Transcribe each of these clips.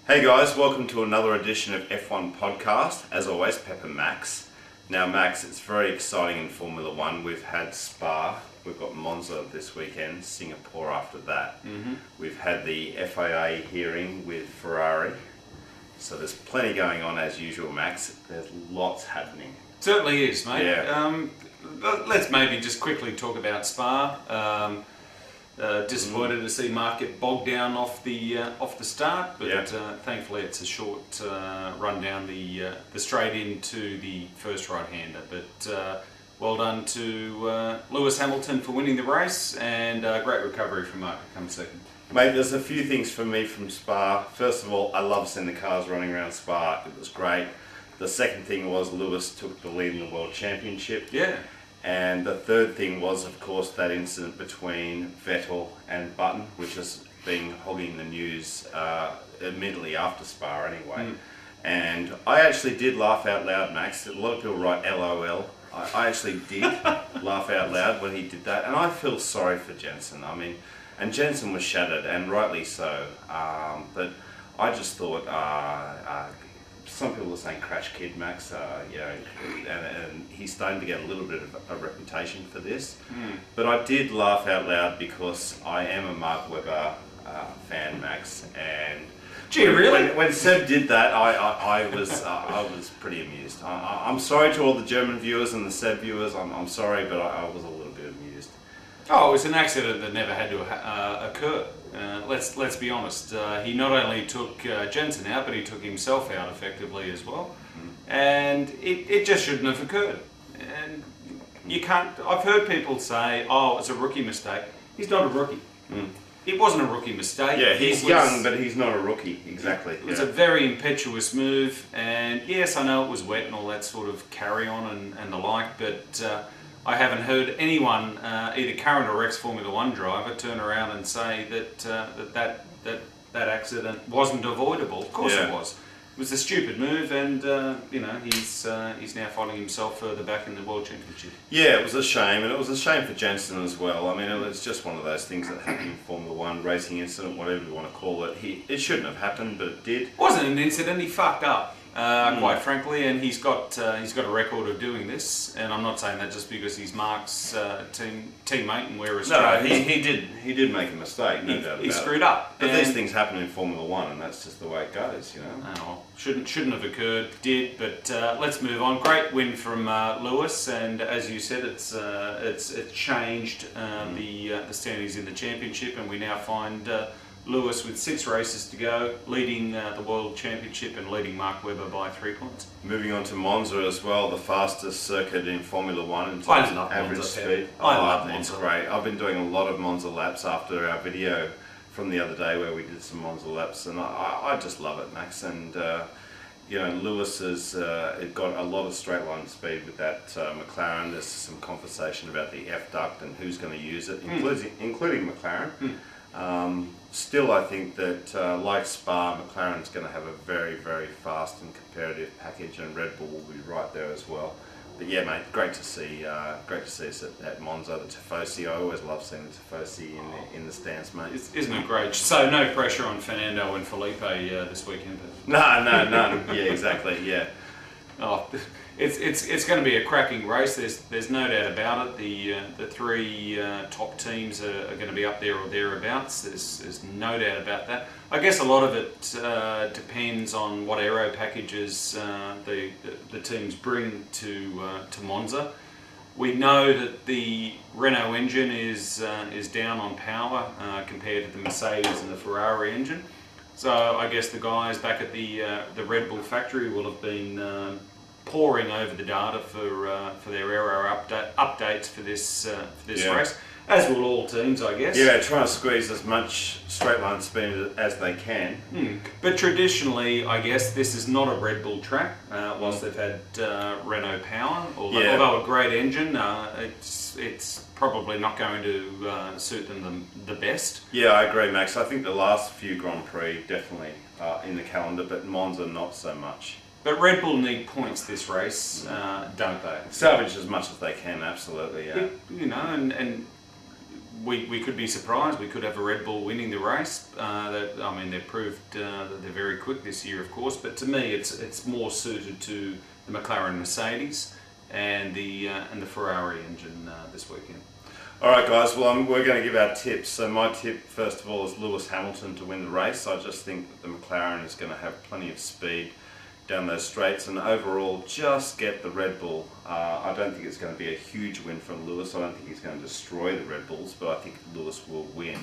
Hey guys, welcome to another edition of F1 Podcast. As always, Pep and Max. Now Max, it's very exciting in Formula One. We've had Spa, we've got Monza this weekend, Singapore after that. We've had the FIA hearing with Ferrari. So there's plenty going on as usual, Max. There's lots happening. Certainly is, mate. Yeah. Let's maybe just quickly talk about Spa. Disappointed to see Mark get bogged down off the start, but thankfully it's a short run down the straight into the first right-hander. But well done to Lewis Hamilton for winning the race, and great recovery from Mark to come second. Mate, there's a few things for me from Spa. First of all, I love seeing the cars running around Spa. It was great. The second thing was Lewis took the lead in the World Championship. Yeah. And the third thing was, of course, that incident between Vettel and Button, which has been hogging the news immediately after Spa anyway. And I actually did laugh out loud, Max. A lot of people write LOL. I actually did laugh out loud when he did that. And I feel sorry for Jensen. I mean, and Jensen was shattered, and rightly so. But I just thought... some people are saying crash kid, Max, and he's starting to get a little bit of a reputation for this. But I did laugh out loud because I am a Mark Webber fan, Max, and gee, really? When Seb did that, I was pretty amused. I'm sorry to all the German viewers and the Seb viewers. I'm sorry, but I was a little bit amused. Oh, it was an accident that never had to occur. Let's be honest. He not only took Jensen out, but he took himself out effectively as well, and it just shouldn't have occurred. And you can't. I've heard people say, "Oh, it's a rookie mistake." He's not a rookie. It wasn't a rookie mistake. Yeah, he's young, but he's not a rookie. Exactly. It was a very impetuous move, and yes, I know it was wet and all that sort of carry on and the like, but. I haven't heard anyone, either current or ex-Formula One driver, turn around and say that accident wasn't avoidable. Of course it was. It was a stupid move, and he's now finding himself further back in the World Championship. Yeah, it was a shame, and it was a shame for Jensen as well. I mean, it was just one of those things that happened in Formula One, racing incident, whatever you want to call it. It shouldn't have happened, but it did. It wasn't an incident. He fucked up. Quite frankly, and he's got a record of doing this, and I'm not saying that just because he's Mark's teammate and we're Australians. No, he did make a mistake, no doubt about it. He screwed up. But these things happen in Formula One, and that's just the way it goes, you know. Oh, shouldn't have occurred, did, but let's move on. Great win from Lewis, and as you said, it's changed the standings in the championship, and we now find. Lewis with 6 races to go, leading the World Championship and leading Mark Webber by 3 points. Moving on to Monza as well, the fastest circuit in Formula One in terms of average speed. I love Monza. It's great. I've been doing a lot of Monza laps after our video from the other day where we did some Monza laps, and I just love it, Max. And Lewis has got a lot of straight line speed with that McLaren. There's some conversation about the F duct and who's going to use it, including McLaren. Still, I think that, like Spa, McLaren's going to have a very, very fast and competitive package, and Red Bull will be right there as well. But yeah, mate, great to see us at Monza. The Tifosi, I always love seeing the Tifosi in the stands, mate. Isn't it great? So no pressure on Fernando and Felipe this weekend. No, none. Yeah, exactly. Yeah. Oh, it's going to be a cracking race. There's no doubt about it. The 3 top teams are going to be up there or thereabouts. There's no doubt about that. I guess a lot of it depends on what aero packages the teams bring to Monza. We know that the Renault engine is down on power compared to the Mercedes and the Ferrari engine. So I guess the guys back at the Red Bull factory will have been poring over the data for their aero updates for this race, as will all teams, I guess. Yeah, trying to squeeze as much straight line speed as they can. But traditionally, I guess this is not a Red Bull track. Whilst they've had Renault power, although a great engine, it's probably not going to suit them the best. Yeah, I agree, Max. I think the last few Grand Prix definitely in the calendar, but Monza not so much. But Red Bull need points this race, don't they? Salvage as much as they can, absolutely. Yeah. And we could be surprised. We could have a Red Bull winning the race. I mean, they've proved that they're very quick this year, of course. But to me, it's more suited to the McLaren Mercedes and the Ferrari engine this weekend. All right, guys. Well, we're going to give our tips. So my tip, first of all, is Lewis Hamilton to win the race. I just think that the McLaren is going to have plenty of speed down those straights, and overall just get the Red Bull. I don't think it's going to be a huge win from Lewis. I don't think he's going to destroy the Red Bulls, but I think Lewis will win.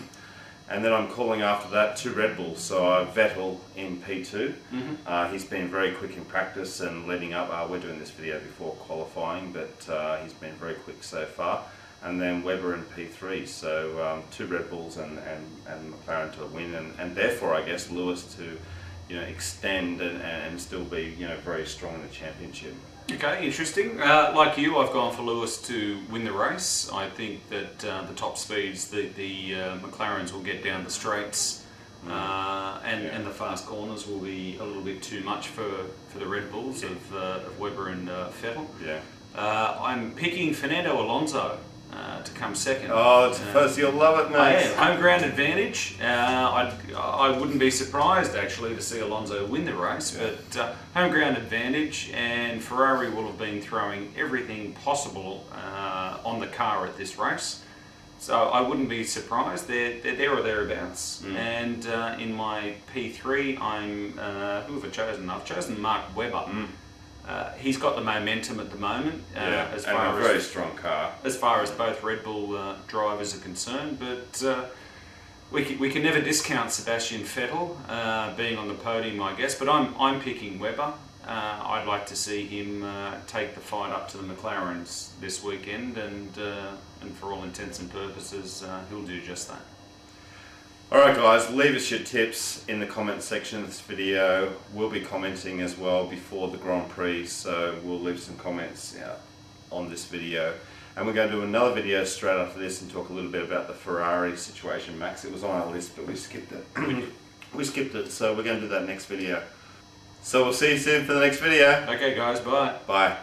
And then I'm calling after that 2 Red Bulls. So Vettel in P2. He's been very quick in practice and leading up. We're doing this video before qualifying, but he's been very quick so far. And then Webber in P3. So 2 Red Bulls and McLaren to win, and therefore I guess Lewis to extend and still be very strong in the championship. Okay, interesting. Like you, I've gone for Lewis to win the race. I think that the top speeds, the McLarens will get down the straights, and the fast corners will be a little bit too much for the Red Bulls of Webber and Vettel. Yeah. I'm picking Fernando Alonso to come second. Oh, first you'll love it, mate. Home ground advantage. I wouldn't be surprised actually to see Alonso win the race, but home ground advantage, and Ferrari will have been throwing everything possible on the car at this race. So I wouldn't be surprised. They're there or thereabouts. And in my P3, who have I chosen? I've chosen Mark Webber. He's got the momentum at the moment, as far and a very strong car. As far as both Red Bull drivers are concerned, but we can never discount Sebastian Vettel being on the podium, I guess. But I'm picking Webber. I'd like to see him take the fight up to the McLarens this weekend, and for all intents and purposes, he'll do just that. Alright guys, leave us your tips in the comment section of this video. We'll be commenting as well before the Grand Prix, so we'll leave some comments on this video. And we're going to do another video straight after this and talk a little bit about the Ferrari situation. Max, it was on our list, but we skipped it. We skipped it, so we're going to do that next video. So we'll see you soon for the next video. Okay guys, bye. Bye.